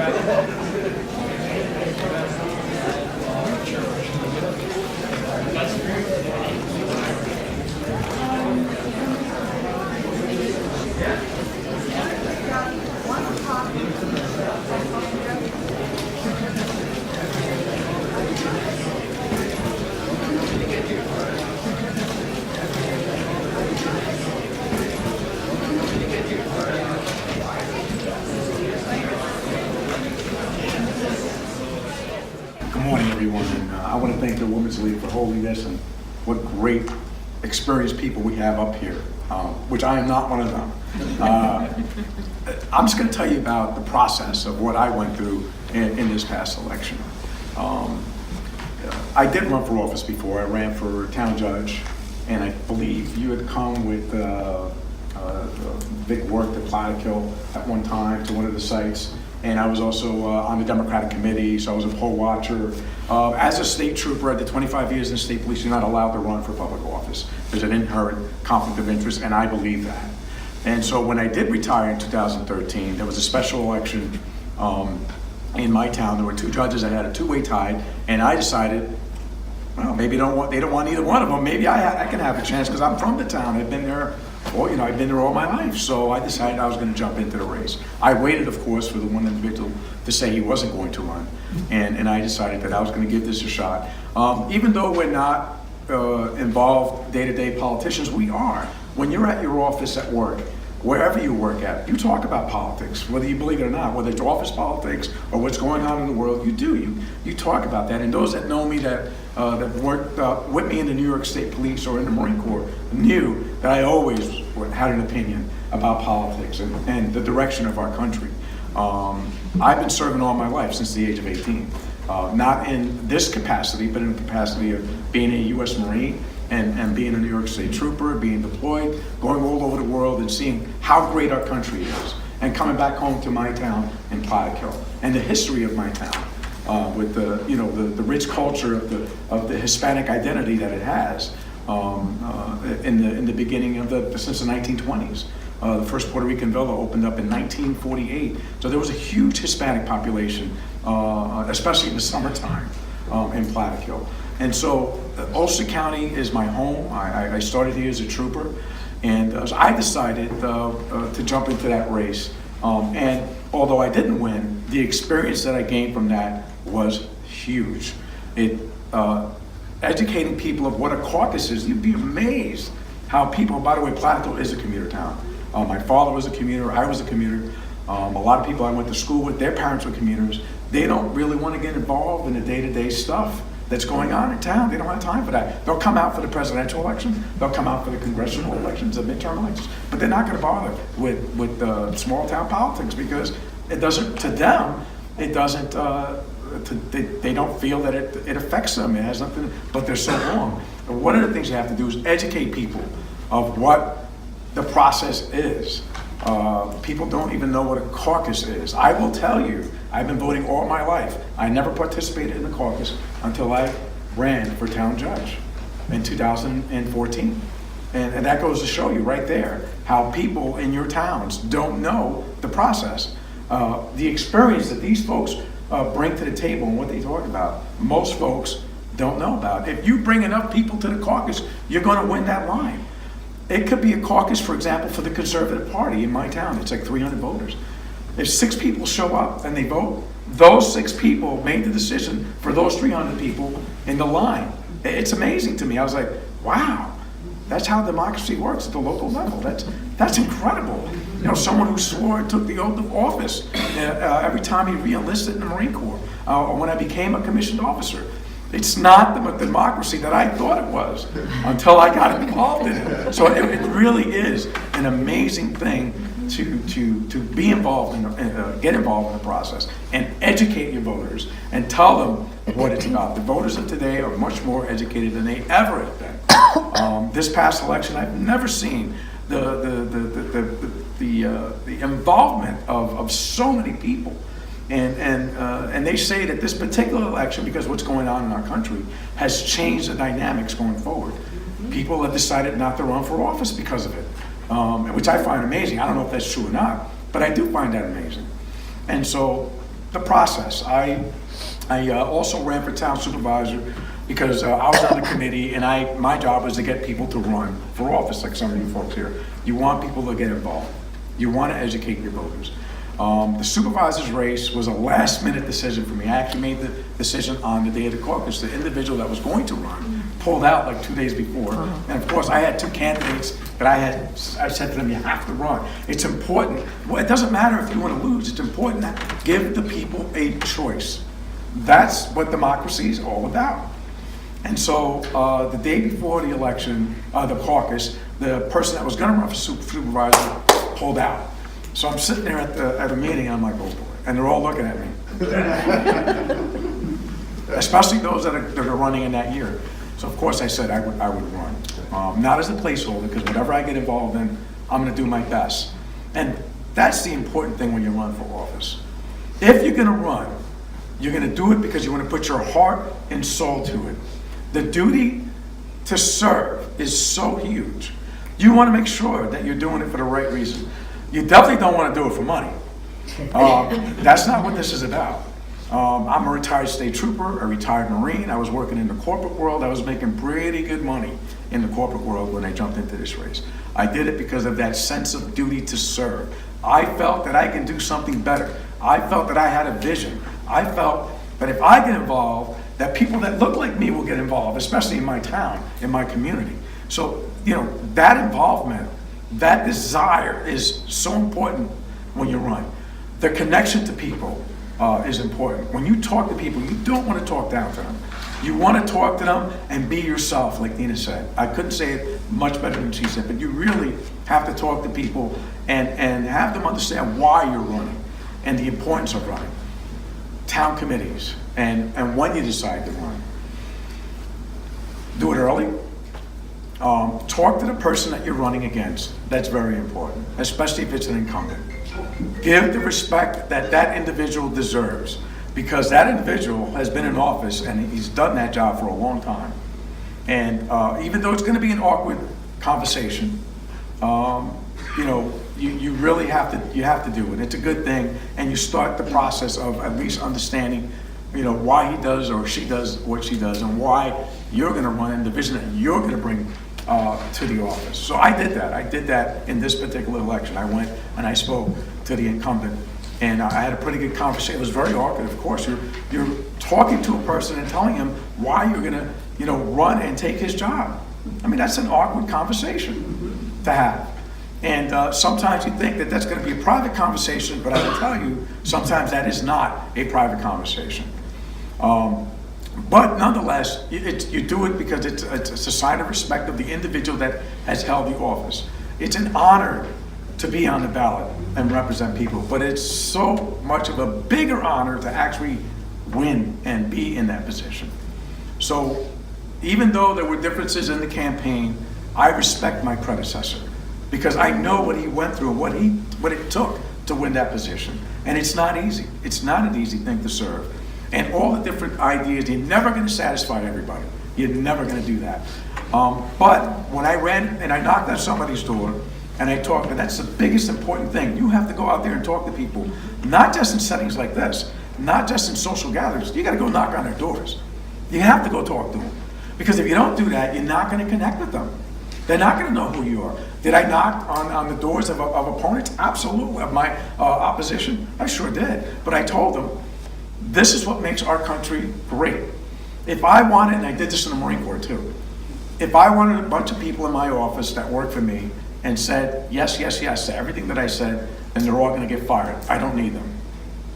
Good morning, everyone, and I want to thank the Women's League for holding this, and what great experienced people we have up here, which I am not one of them. I'm just going to tell you about the process of what I went through in this past election. I did run for office before. I ran for town judge, and I believe you had come with big work at Plattekill at one time to one of the sites. And I was also on the Democratic committee, so I was a poll watcher. As a state trooper, I did 25 years in the state police. You're not allowed to run for public office. There's an inherent conflict of interest, and I believe that. And so when I did retire in 2013, there was a special election in my town. There were two judges that had a two-way tie, and I decided, well, maybe they don't want either one of them. Maybe I can have a chance because I'm from the town. I've been there. Well, I've been there all my life, so I decided I was going to jump into the race. I waited, of course, for the one individual to say he wasn't going to run, and I decided that I was going to give this a shot. Even though we're not involved day-to-day politicians, we are. When you're at your office at work, wherever you work at, you talk about politics, whether you believe it or not, whether it's office politics or what's going on in the world, you do. You talk about that. And those that know me that worked with me in the New York State Police or in the Marine Corps knew that I always had an opinion about politics and the direction of our country. I've been serving all my life since the age of 18. Not in this capacity, but in the capacity of being a U.S. Marine and being a New York State Trooper, being deployed, going all over the world and seeing how great our country is, and coming back home to my town in Plattekill and the history of my town with the rich culture of the Hispanic identity that it has in the beginning of since the 1920s. The first Puerto Rican villa opened up in 1948, so there was a huge Hispanic population, especially in the summertime in Plattekill. And so Ulster County is my home. I started here as a trooper, and so I decided to jump into that race. And although I didn't win, the experience that I gained from that was huge. Educating people of what a caucus is, you'd be amazed how people, by the way, Plattekill is a commuter town. My father was a commuter, I was a commuter. A lot of people I went to school with, their parents were commuters. They don't really want to get involved in the day-to-day stuff that's going on in town. They don't have time for that. They'll come out for the presidential election, they'll come out for the congressional elections, the midterm elections, but they're not going to bother with small town politics because it doesn't, to them, it doesn't, they don't feel that it affects them. It has nothing, but they're so wrong. And one of the things you have to do is educate people of what the process is. People don't even know what a caucus is. I will tell you, I've been voting all my life. I never participated in the caucus until I ran for town judge in 2014. And that goes to show you right there how people in your towns don't know the process. The experience that these folks bring to the table and what they talk about, most folks don't know about. If you bring enough people to the caucus, you're going to win that line. It could be a caucus, for example, for the Conservative Party in my town. It's like 300 voters. If 6 people show up and they vote, those 6 people made the decision for those 300 people in the line. It's amazing to me. I was like, wow, that's how democracy works at the local level. That's incredible. Someone who swore and took the oath of office every time he re-enlisted in the Marine Corps, when I became a commissioned officer. It's not the democracy that I thought it was until I got involved in it. So it really is an amazing thing to be involved in, get involved in the process and educate your voters and tell them what it's about. The voters of today are much more educated than they ever have been. This past election, I've never seen the involvement of so many people. And they say that this particular election, because what's going on in our country, has changed the dynamics going forward. People have decided not to run for office because of it, which I find amazing. I don't know if that's true or not, but I do find that amazing. And so the process. I also ran for town supervisor because I was on the committee, and my job was to get people to run for office, like some of you folks here. You want people to get involved. You want to educate your voters. The supervisor's race was a last-minute decision for me. I actually made the decision on the day of the caucus. The individual that was going to run pulled out like 2 days before. And of course, I had 2 candidates that I said to them, you have to run. It's important. Well, it doesn't matter if you want to lose. It's important to give the people a choice. That's what democracy is all about. And so the day before the election, the caucus, the person that was going to run for supervisor pulled out. So I'm sitting there at a meeting, and I'm like, oh boy, and they're all looking at me. Especially those that are running in that year. So of course I said I would run. Not as a placeholder, because whatever I get involved in, I'm gonna do my best. And that's the important thing when you run for office. If you're gonna run, you're gonna do it because you wanna put your heart and soul to it. The duty to serve is so huge. You wanna make sure that you're doing it for the right reason. You definitely don't want to do it for money. That's not what this is about. I'm a retired state trooper, a retired Marine. I was working in the corporate world. I was making pretty good money in the corporate world when I jumped into this race. I did it because of that sense of duty to serve. I felt that I can do something better. I felt that I had a vision. I felt that if I get involved, that people that look like me will get involved, especially in my town, in my community. So, that involvement, that desire is so important when you run. The connection to people is important. When you talk to people, you don't want to talk down to them. You want to talk to them and be yourself, like Nina said. I couldn't say it much better than she said, but you really have to talk to people and have them understand why you're running and the importance of running. Town committees and when you decide to run. Do it early. Talk to the person that you're running against. That's very important, especially if it's an incumbent. Give the respect that that individual deserves, because that individual has been in office and he's done that job for a long time. And even though it's going to be an awkward conversation, you really have to do it. It's a good thing, and you start the process of at least understanding, why he does or she does what she does, and why you're going to run in the vision that you're going to bring to the office. So I did that. I did that in this particular election. I went and I spoke to the incumbent, and I had a pretty good conversation. It was very awkward, of course. You're talking to a person and telling him why you're going to, run and take his job. I mean, that's an awkward conversation to have. And sometimes you think that that's going to be a private conversation, but I will tell you, sometimes that is not a private conversation. But nonetheless, you do it because it's a sign of respect of the individual that has held the office. It's an honor to be on the ballot and represent people, but it's so much of a bigger honor to actually win and be in that position. So even though there were differences in the campaign, I respect my predecessor because I know what he went through and what it took to win that position. And it's not easy. It's not an easy thing to serve. And all the different ideas, you're never going to satisfy everybody. You're never going to do that. But when I ran and I knocked on somebody's door and I talked, and that's the biggest important thing. You have to go out there and talk to people, not just in settings like this, not just in social gatherings. You got to go knock on their doors. You have to go talk to them. Because if you don't do that, you're not going to connect with them. They're not going to know who you are. Did I knock on the doors of opponents? Absolutely. Of my opposition? I sure did. But I told them, this is what makes our country great. If I wanted, and I did this in the Marine Corps too, if I wanted a bunch of people in my office that worked for me and said yes, yes, yes to everything that I said, then they're all going to get fired. I don't need them.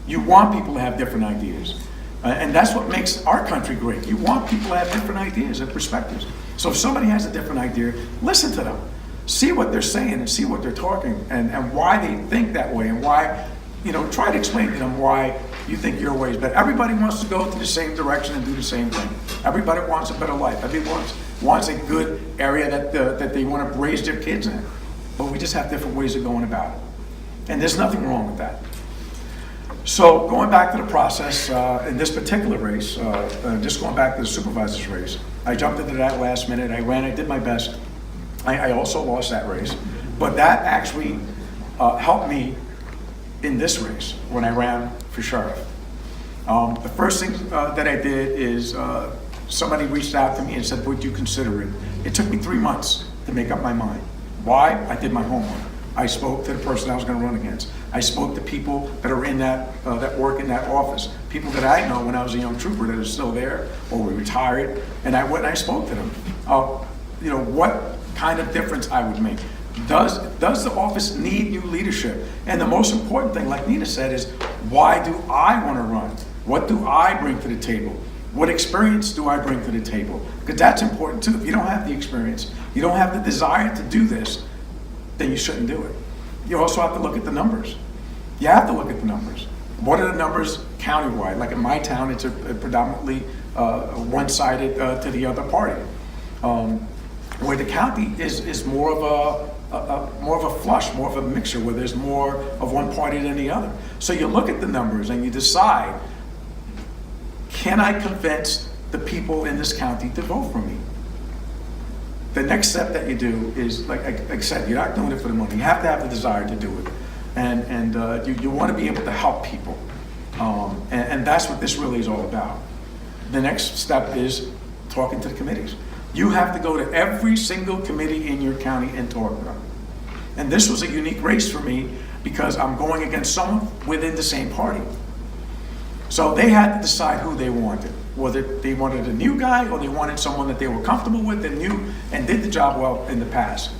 You want people to have different ideas. And that's what makes our country great. You want people to have different ideas and perspectives. So if somebody has a different idea, listen to them. See what they're saying and see what they're talking and why they think that way and why, try to explain to them why you think your way is better. Everybody wants to go to the same direction and do the same thing. Everybody wants a better life. Everybody wants a good area that they want to raise their kids in. But we just have different ways of going about it. And there's nothing wrong with that. So going back to the process, in this particular race, just going back to the supervisor's race, I jumped into that last minute. I ran, I did my best. I also lost that race. But that actually helped me in this race when I ran for sheriff. The first thing that I did is somebody reached out to me and said, would you consider it? It took me 3 months to make up my mind. Why? I did my homework. I spoke to the person I was going to run against. I spoke to people that are in that work in that office, people that I know when I was a young trooper that are still there or were retired, and I went and I spoke to them. What kind of difference I would make. Does the office need new leadership? And the most important thing, like Nina said, is why do I want to run? What do I bring to the table? What experience do I bring to the table? Because that's important too. If you don't have the experience, you don't have the desire to do this, then you shouldn't do it. You also have to look at the numbers. You have to look at the numbers. What are the numbers countywide? Like in my town, it's a predominantly one-sided to the other party. Where the county is more of a flush, more of a mixture, where there's more of one party than the other. So you look at the numbers and you decide, can I convince the people in this county to vote for me? The next step that you do is, like I said, you're not doing it for the money. You have to have the desire to do it. And you want to be able to help people. And that's what this really is all about. The next step is talking to the committees. You have to go to every single committee in your county and talk to them. And this was a unique race for me because I'm going against someone within the same party. So they had to decide who they wanted. Whether they wanted a new guy or they wanted someone that they were comfortable with and knew and did the job well in the past.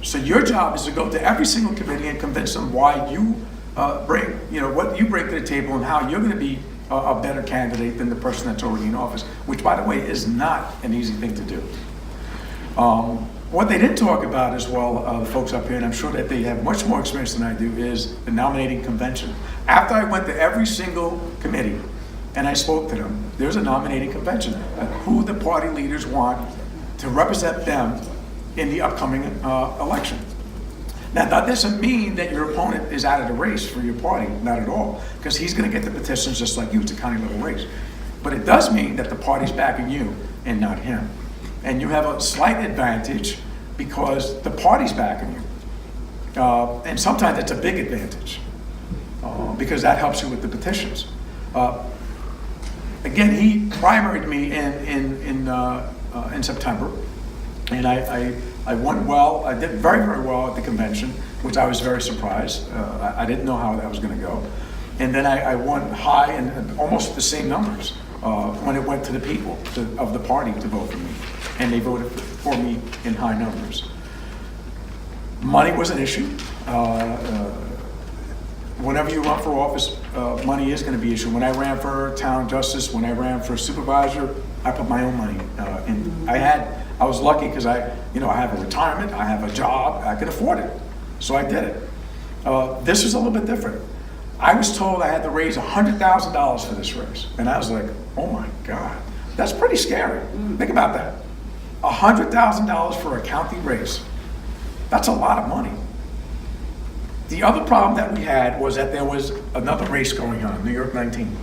So your job is to go to every single committee and convince them why you bring, what you bring to the table and how you're going to be a better candidate than the person that's already in office, which, by the way, is not an easy thing to do. What they didn't talk about as well, the folks up here, and I'm sure that they have much more experience than I do, is the nominating convention. After I went to every single committee and I spoke to them, there's a nominating convention, who the party leaders want to represent them in the upcoming election. Now, that doesn't mean that your opponent is out of the race for your party, not at all, because he's going to get the petitions just like you. It's a county level race. But it does mean that the party's backing you and not him. And you have a slight advantage because the party's backing you. And sometimes it's a big advantage because that helps you with the petitions. Again, he primaried me in September, and I won well. I did very, very well at the convention, which I was very surprised. I didn't know how that was going to go. And then I won high and almost the same numbers when it went to the people of the party to vote for me. And they voted for me in high numbers. Money was an issue. Whenever you run for office, money is going to be an issue. When I ran for town justice, when I ran for supervisor, I put my own money in. I was lucky because I have a retirement, I have a job, I could afford it. So I did it. This was a little bit different. I was told I had to raise $100,000 for this race. And I was like, oh my God, that's pretty scary. Think about that. $100,000 for a county race. That's a lot of money. The other problem that we had was that there was another race going on, New York 19.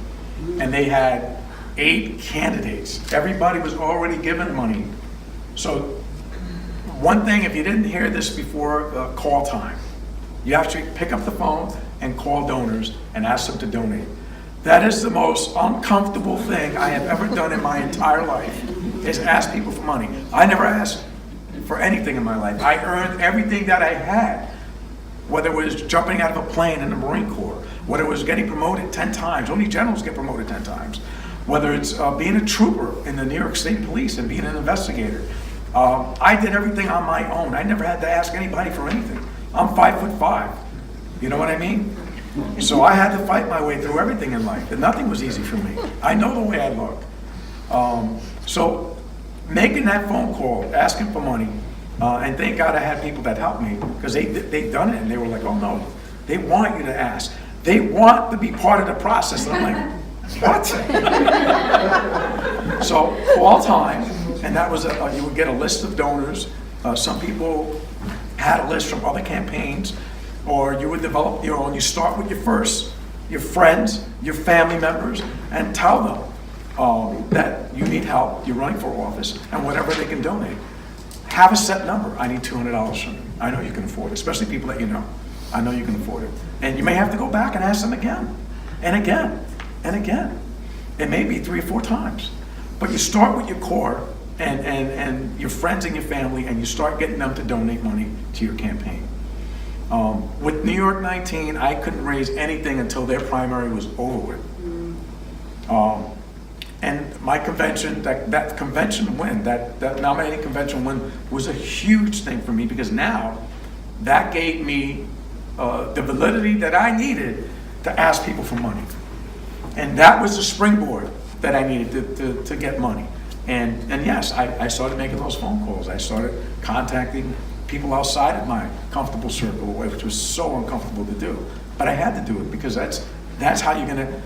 And they had 8 candidates. Everybody was already given money. So one thing, if you didn't hear this before, call time. You have to pick up the phone and call donors and ask them to donate. That is the most uncomfortable thing I have ever done in my entire life, is ask people for money. I never asked for anything in my life. I earned everything that I had, whether it was jumping out of a plane in the Marine Corps, whether it was getting promoted 10 times, only generals get promoted 10 times, whether it's being a trooper in the New York State Police and being an investigator. I did everything on my own. I never had to ask anybody for anything. I'm 5'5". You know what I mean? So I had to fight my way through everything in life, and nothing was easy for me. I know the way I look. So making that phone call, asking for money, and thank God I had people that helped me, because they'd done it and they were like, oh no, they want you to ask. They want to be part of the process. And I'm like, what? So call time, and that was you would get a list of donors. Some people had a list from other campaigns, or you would develop your own. You start with your friends, your family members, and tell them that you need help, you're running for office, and whatever they can donate. Have a set number. I need $200 from you. I know you can afford it, especially people that you know. I know you can afford it. And you may have to go back and ask them again and again. and again. It may be 3 or 4 times. But you start with your core and your friends and your family, and you start getting them to donate money to your campaign. With New York 19, I couldn't raise anything until their primary was over with. And my convention, that convention win, that nominating convention win was a huge thing for me, because now that gave me the validity that I needed to ask people for money. And that was the springboard that I needed to get money. And yes, I started making those phone calls. I started contacting people outside of my comfortable circle, which was so uncomfortable to do. But I had to do it, because that's how you're gonna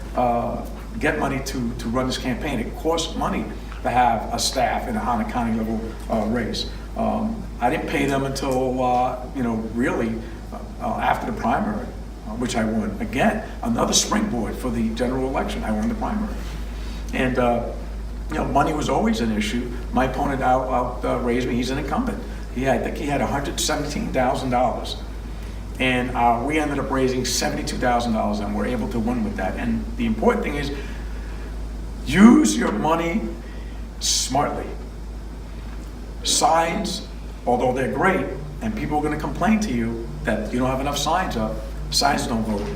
get money to run this campaign. It costs money to have a staff on a county level race. I didn't pay them until, really after the primary, which I won. Again, another springboard for the general election. I won the primary. And money was always an issue. My opponent outraised me. He's an incumbent. He had $117,000. And we ended up raising $72,000, and we're able to win with that. And the important thing is, use your money smartly. Signs, although they're great, and people are going to complain to you that you don't have enough signs up, signs don't vote.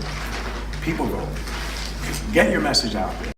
People vote. Get your message out there.